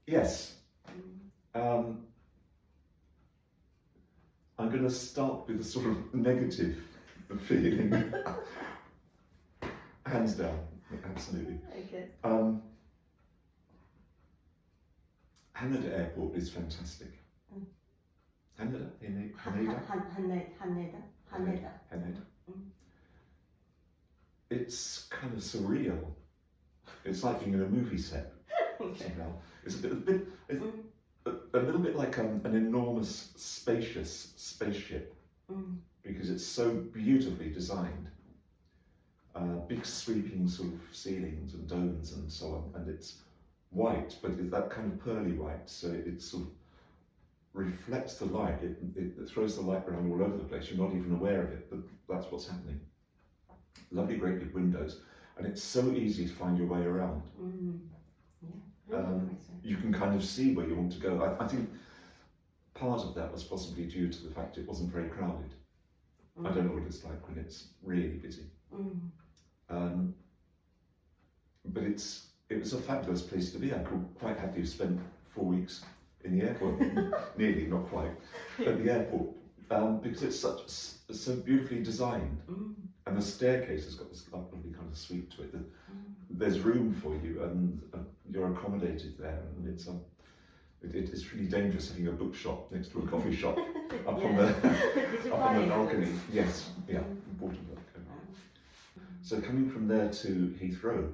Yes. Um, I'm going to start with a sort of negative feeling. Hands down, absolutely. Okay. Haneda Airport is fantastic. Haneda? Haneda. It's kind of surreal. It's like being in a movie set. Okay. Somehow. It's a little bit like an enormous, spacious spaceship, because it's so beautifully designed. Big sweeping sort of ceilings and domes and so on, and it's white, but it's that kind of pearly white, so it sort of reflects the light. It throws the light around all over the place. You're not even aware of it, but that's what's happening. Lovely, great big windows, and it's so easy to find your way around. You can kind of see where you want to go. I think part of that was possibly due to the fact it wasn't very crowded. I don't know what it's like when it's really busy. But it was a fabulous place to be. I could quite happily have spent 4 weeks in the airport, nearly, not quite, at the airport, because it's so beautifully designed, and the staircase has got this lovely kind of sweep to it. There's room for you, and you're accommodated there, and it's really dangerous having a bookshop next to a coffee shop up on the balcony. Yes, yeah, Waterloo. So coming from there to Heathrow,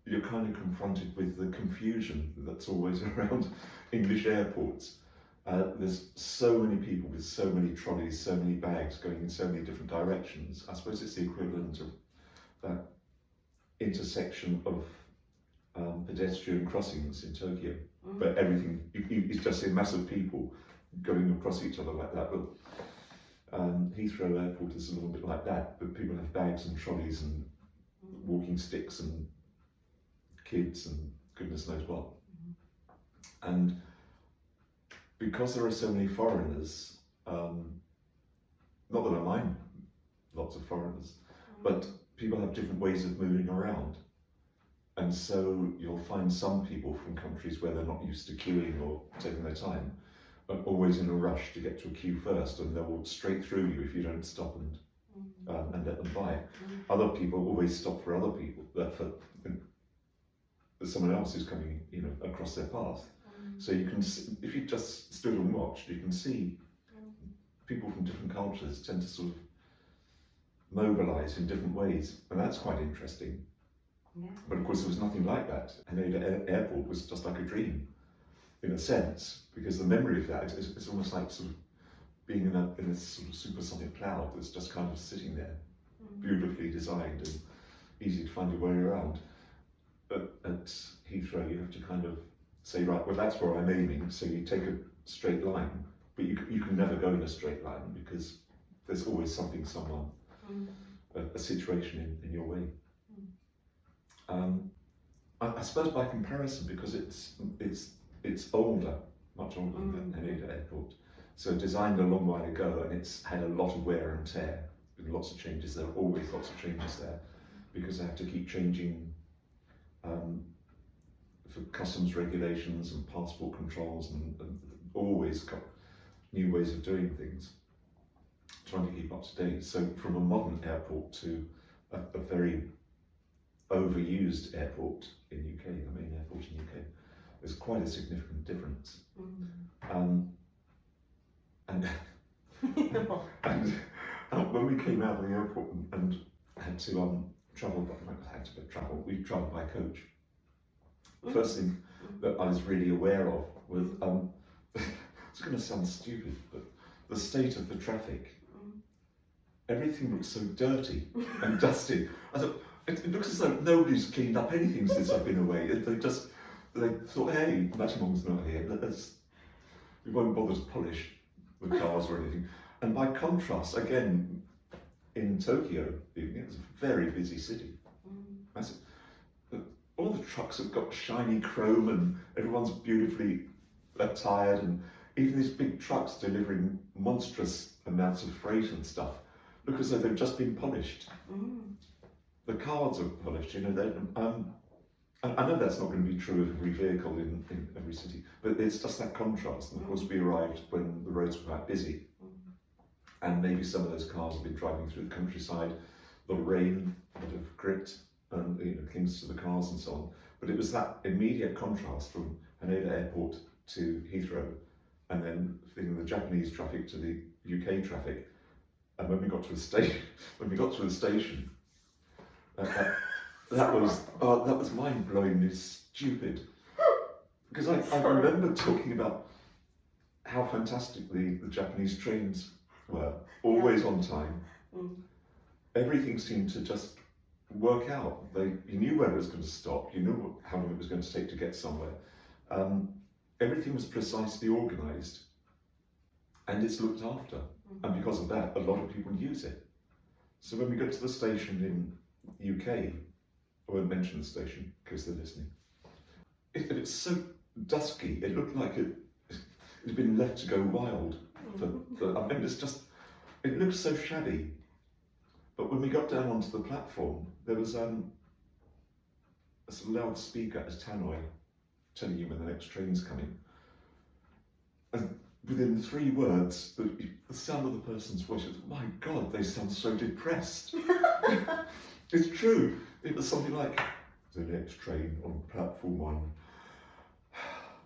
you're kind of confronted with the confusion that's always around English airports. There's so many people with so many trolleys, so many bags going in so many different directions. I suppose it's the equivalent of that intersection of pedestrian crossings in Tokyo, but everything, it's just a mass of people going across each other like that. But Heathrow Airport is a little bit like that, but people have bags and trolleys and walking sticks and kids and goodness knows what. And because there are so many foreigners, not that I mind lots of foreigners, but people have different ways of moving around. And so you'll find some people from countries where they're not used to queuing or taking their time, are always in a rush to get to a queue first, and they'll walk straight through you if you don't stop and let them by. Other people always stop for other people, for someone else who's coming, across their path. So you can, if you just stood and watched, you can see people from different cultures tend to sort of mobilise in different ways, and that's quite interesting. But of course there was nothing like that. Haneda Airport was just like a dream, in a sense, because the memory of that is almost like sort of being in a sort of supersonic cloud that's just kind of sitting there, beautifully designed and easy to find your way around. But at Heathrow you have to kind of say, right, well that's where I'm aiming, so you take a straight line, but you can never go in a straight line because there's always something, someone, a situation in your way. I suppose by comparison, because it's older, much older than Haneda Airport, so designed a long while ago, and it's had a lot of wear and tear, with lots of changes. There are always lots of changes there, because they have to keep changing for customs regulations and passport controls, and always got new ways of doing things, trying to keep up to date. So from a modern airport to a very overused airport in UK, the main airport in UK, there's quite a significant difference. And when we came out of the airport and had to we travelled by coach. First thing that I was really aware of was, it's going to sound stupid, but the state of the traffic. Everything looks so dirty and dusty. I thought, it looks as though nobody's cleaned up anything since I've been away. They thought, hey, Mattermont's not here, we won't bother to polish the cars or anything. And by contrast, again, in Tokyo, it's a very busy city. Massive. All the trucks have got shiny chrome and everyone's beautifully attired, and even these big trucks delivering monstrous amounts of freight and stuff look as though they've just been polished. The cars are polished, I know that's not going to be true of every vehicle in every city, but it's just that contrast. And of course, we arrived when the roads were quite busy, and maybe some of those cars have been driving through the countryside. The rain would have gripped and things to the cars and so on. But it was that immediate contrast from Haneda Airport to Heathrow, and then the Japanese traffic to the UK traffic. And when we got to the station, that was mind-blowingly stupid. Because I remember talking about how fantastically the Japanese trains were, always on time. Everything seemed to just work out. You knew where it was going to stop, you knew how long it was going to take to get somewhere. Everything was precisely organised, and it's looked after. And because of that, a lot of people use it. So when we got to the station in UK, I won't mention the station because they're listening, it's so dusky, it looked like it had been left to go wild. I mean, it looked so shabby. But when we got down onto the platform, there was a sort of loudspeaker as tannoy telling you when the next train's coming. And within 3 words, the sound of the person's voice was, my God, they sound so depressed. It's true. It was something like, the next train on platform 1.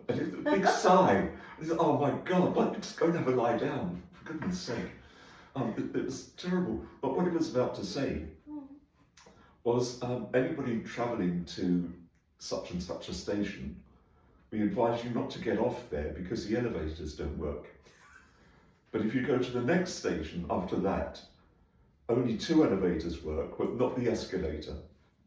And it's a big sigh. It's, oh my God, just go and have a lie down, for goodness sake. It was terrible. But what it was about to say was anybody travelling to such and such a station, we advise you not to get off there because the elevators don't work. But if you go to the next station after that, only 2 elevators work, but not the escalator.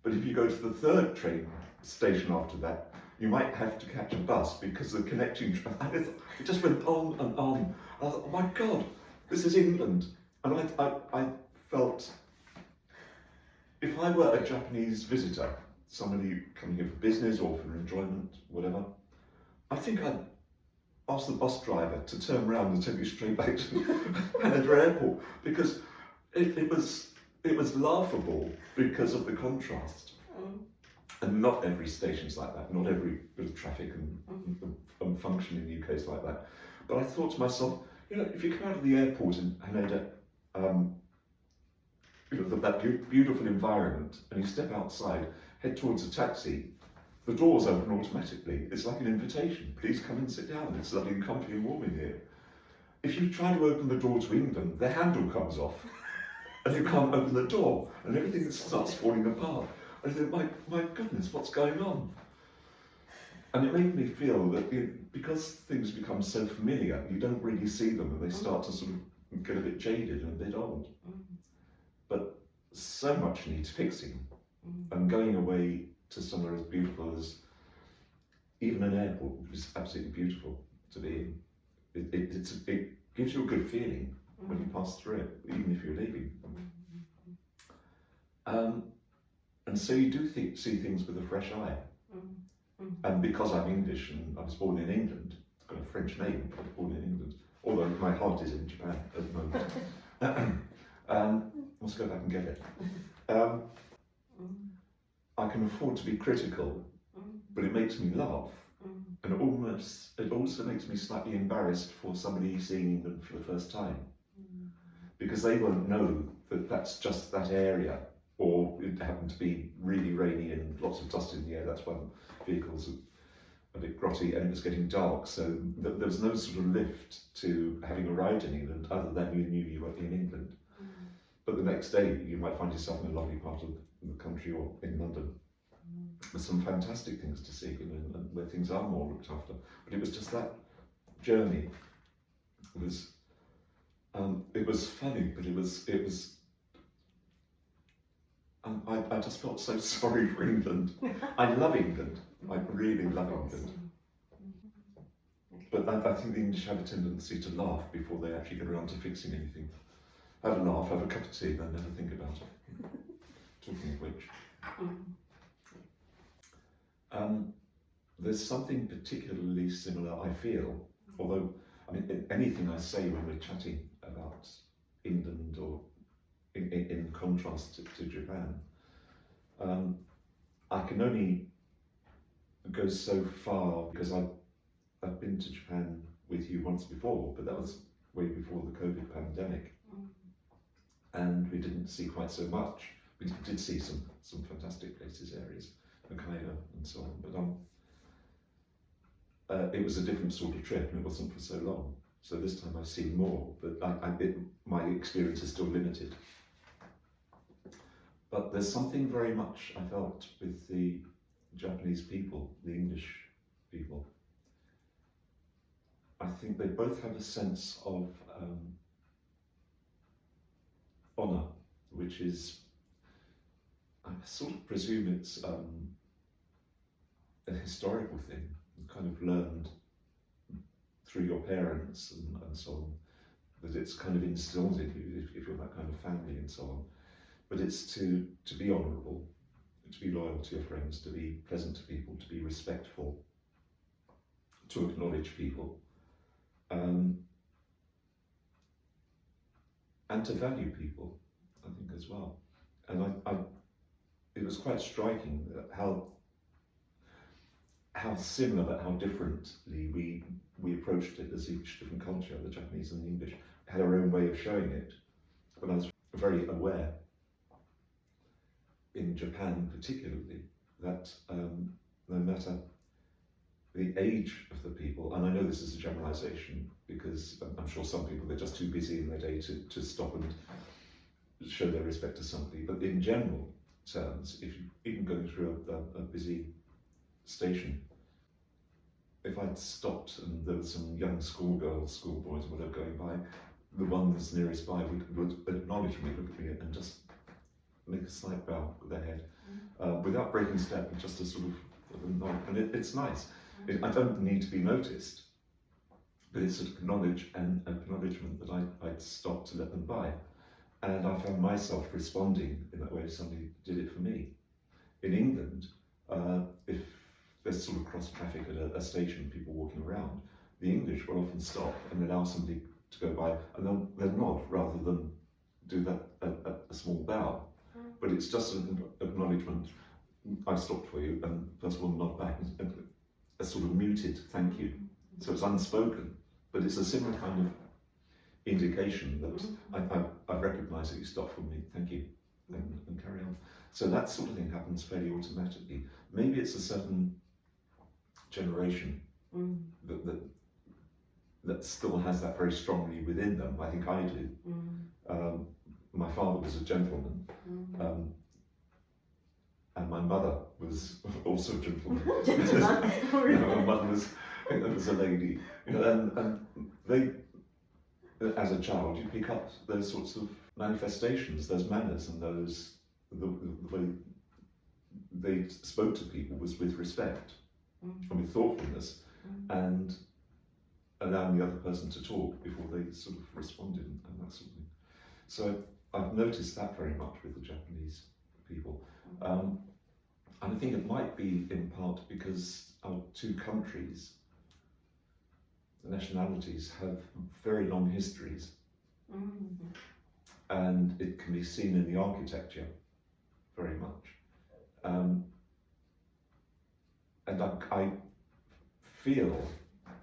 But if you go to the 3rd train station after that, you might have to catch a bus because the connecting traffic, it just went on and on. I thought, oh my God, this is England. And I felt, if I were a Japanese visitor, somebody coming here for business or for enjoyment, whatever, I think I'd ask the bus driver to turn around and take me straight back to Haneda Airport, because it was laughable because of the contrast. And not every station's like that, not every bit of traffic and function in the UK is like that. But I thought to myself, if you come out of the airport in Haneda, that beautiful environment, and you step outside, head towards a taxi, the doors open automatically. It's like an invitation. Please come and sit down. It's lovely and comfy and warm in here. If you try to open the door to England, the handle comes off, and you can't open the door, and everything starts falling apart. I think, my goodness, what's going on? And it made me feel that because things become so familiar, you don't really see them, and they start to sort of get a bit jaded and a bit old. But so much needs fixing, and going away to somewhere as beautiful as even an airport, which is absolutely beautiful to be in. It gives you a good feeling when you pass through it, even if you're leaving. And so you do see things with a fresh eye. And because I'm English and I was born in England, I've got a French name, but I was born in England, although my heart is in Japan at the moment. Let's go back and get it. I can afford to be critical, but it makes me laugh. And it also makes me slightly embarrassed for somebody seeing England for the first time. Because they won't know that that's just that area, or it happened to be really rainy and lots of dust in the air. That's why the vehicles are a bit grotty and it was getting dark. So there was no sort of lift to having arrived in England other than you knew you were in England. But the next day you might find yourself in a lovely part of the country or in London. There's some fantastic things to see, and where things are more looked after. But it was just that journey. It was funny, but it was. I just felt so sorry for England. I love England. I really love England. But I think the English have a tendency to laugh before they actually get around to fixing anything. Have a laugh, have a cup of tea, then never think about it. Talking of which. There's something particularly similar, I feel, although, I mean, anything I say when we're chatting about England or in contrast to Japan, I can only goes so far because I've been to Japan with you once before, but that was way before the COVID pandemic, and we didn't see quite so much. We did see some fantastic places, areas, Hokkaido and so on, but it was a different sort of trip, and it wasn't for so long. So this time I've seen more, but my experience is still limited. But there's something very much I felt with the Japanese people, the English people. I think they both have a sense of honour, which is, I sort of presume it's a historical thing, kind of learned through your parents and so on, that it's kind of instilled in you if you're that kind of family and so on. But it's to be honourable, to be loyal to your friends, to be pleasant to people, to be respectful, to acknowledge people, and to value people, I think, as well. And it was quite striking how similar but how differently we approached it as each different culture, the Japanese and the English, had our own way of showing it. But I was very aware, in Japan particularly, that no matter the age of the people, and I know this is a generalization because I'm sure some people, they're just too busy in their day to stop and show their respect to somebody, but in general terms, if you even going through a busy station, if I'd stopped and there was some young schoolgirls, schoolboys, or whatever going by, the one that's nearest by would acknowledge me, look at me, and just make a slight bow with their head, without breaking step, and just a sort of nod. And it's nice. I don't need to be noticed, but it's an acknowledgement that I'd stop to let them by. And I found myself responding in that way if somebody did it for me. In England, if there's sort of cross traffic at a station, people walking around, the English will often stop and allow somebody to go by, and they'll nod rather than do that a small bow. But it's just an acknowledgement. I stopped for you, and first one nod back, and a sort of muted thank you. So it's unspoken, but it's a similar kind of indication that I recognise that you stopped for me, thank you, and carry on. So that sort of thing happens fairly automatically. Maybe it's a certain generation that still has that very strongly within them. I think I do. My father was a gentleman, and my mother was also a gentleman. My mother was a lady, and they, as a child, you pick up those sorts of manifestations, those manners, and the way they spoke to people was with respect and with thoughtfulness, and allowing the other person to talk before they sort of responded and that sort of thing. So I've noticed that very much with the Japanese people. And I think it might be in part because our two countries, the nationalities, have very long histories. And it can be seen in the architecture very much. And I feel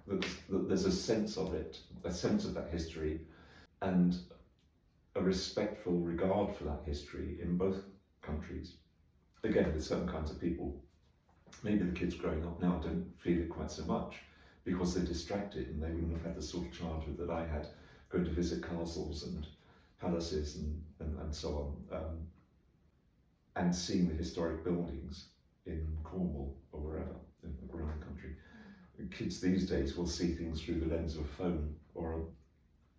that there's a sense of it, a sense of that history, and a respectful regard for that history in both countries. Again, with certain kinds of people, maybe the kids growing up now don't feel it quite so much because they're distracted and they wouldn't have had the sort of childhood that I had, going to visit castles and palaces and so on, and seeing the historic buildings in Cornwall or wherever around the country. Kids these days will see things through the lens of a phone or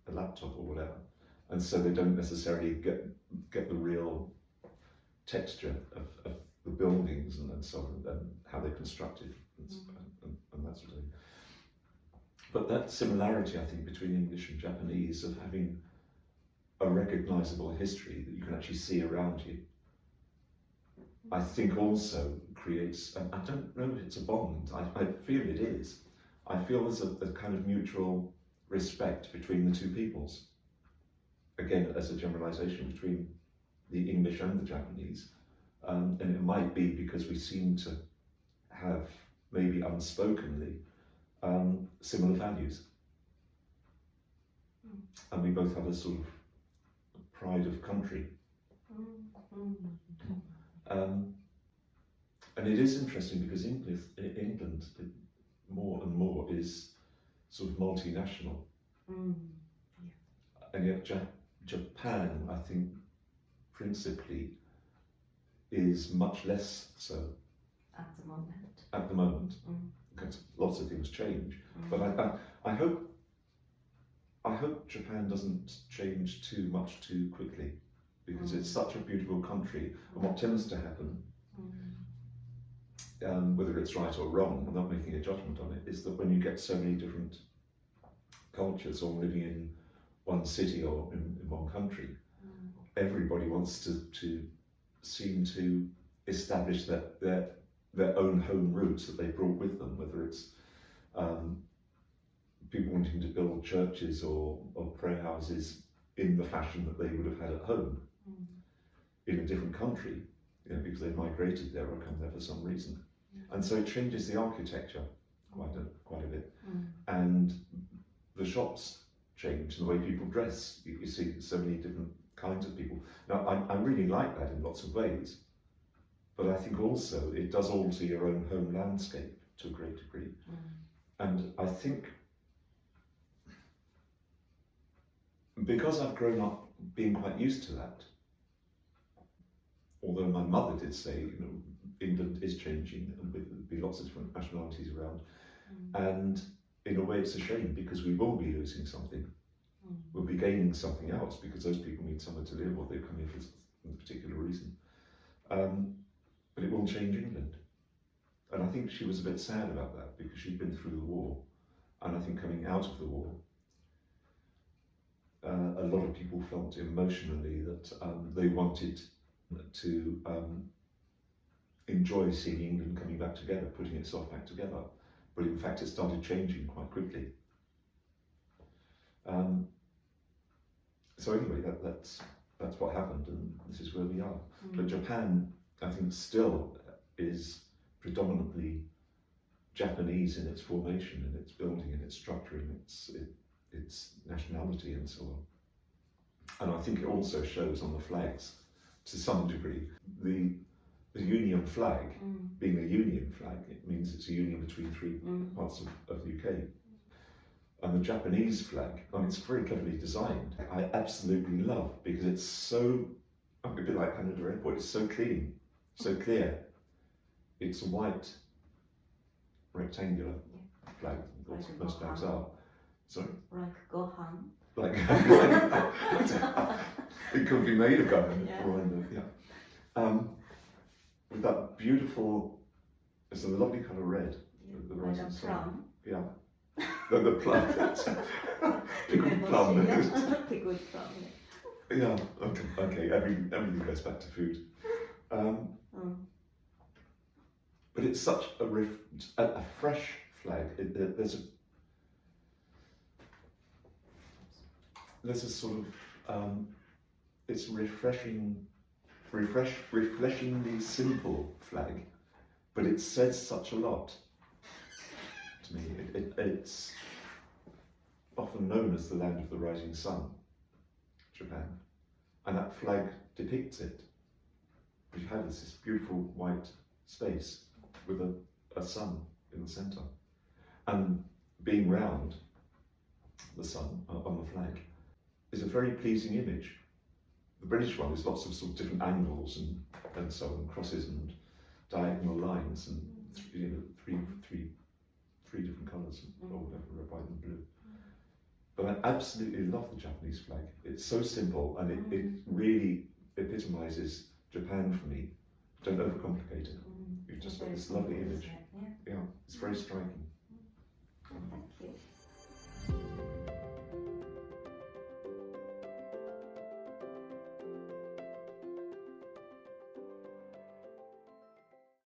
a laptop or whatever, and so they don't necessarily get the real texture of the buildings and so on, and how they're constructed and that sort of thing. But that similarity, I think, between English and Japanese of having a recognisable history that you can actually see around you, I think also creates, and I don't know if it's a bond, I feel it is. I feel there's a kind of mutual respect between the two peoples. Again, as a generalisation between the English and the Japanese. And it might be because we seem to have maybe unspokenly, similar values. And we both have a sort of pride of country. And it is interesting because England more and more is sort of multinational. And yet Japan, I think, principally is much less so. At the moment. At the moment, because lots of things change. But I hope Japan doesn't change too much too quickly, because it's such a beautiful country. And what tends to happen, whether it's right or wrong, I'm not making a judgment on it, is that when you get so many different cultures all living in one city or in one country, everybody wants to seem to establish that their own home roots that they brought with them, whether it's people wanting to build churches or prayer houses in the fashion that they would have had at home in a different country, because they've migrated there or come there for some reason. And so it changes the architecture quite a bit. And the shops change, and the way people dress. You see so many different kinds of people. Now, I really like that in lots of ways, but I think also it does alter your own home landscape to a great degree. And I think because I've grown up being quite used to that, although my mother did say, England is changing and there'll be lots of different nationalities around, and in a way it's a shame because we will be losing something. We'll be gaining something else because those people need somewhere to live or they've come here for a particular reason. But it will change England. And I think she was a bit sad about that because she'd been through the war. And I think coming out of the war, a lot of people felt emotionally that they wanted to enjoy seeing England coming back together, putting itself back together. But in fact, it started changing quite quickly. So anyway, that's what happened, and this is where we are. But Japan, I think, still is predominantly Japanese in its formation, in its building, in its structure, in its nationality, and so on. And I think it also shows on the flags, to some degree. The Union flag, being a union flag, it means it's a union between three parts of the UK. And the Japanese flag, it's very cleverly designed. I absolutely love, because it's so, a bit like Haneda Airport, it's so clean, so clear. It's a white rectangular flag, most flags are. Sorry? Like Gohan. Like, it could be made of Gohan, with that beautiful, it's a lovely colour red. The rising sun. Yeah. The plum. Pickled plum. Pickled plum. Yeah. Okay. Everything goes back to food. But it's such a fresh flag. There's a sort of it's refreshingly simple flag, but it says such a lot to me. It's often known as the land of the rising sun, Japan, and that flag depicts it. What you have is this beautiful white space with a sun in the centre, and being round the sun on the flag is a very pleasing image. The British one is lots of sort of different angles and so on, crosses and diagonal lines, and three different colours, or whatever, red, white and blue. But I absolutely love the Japanese flag. It's so simple, and it really epitomises Japan for me. Don't overcomplicate it. You've just got this lovely image. Yeah, it's very striking. Thank you.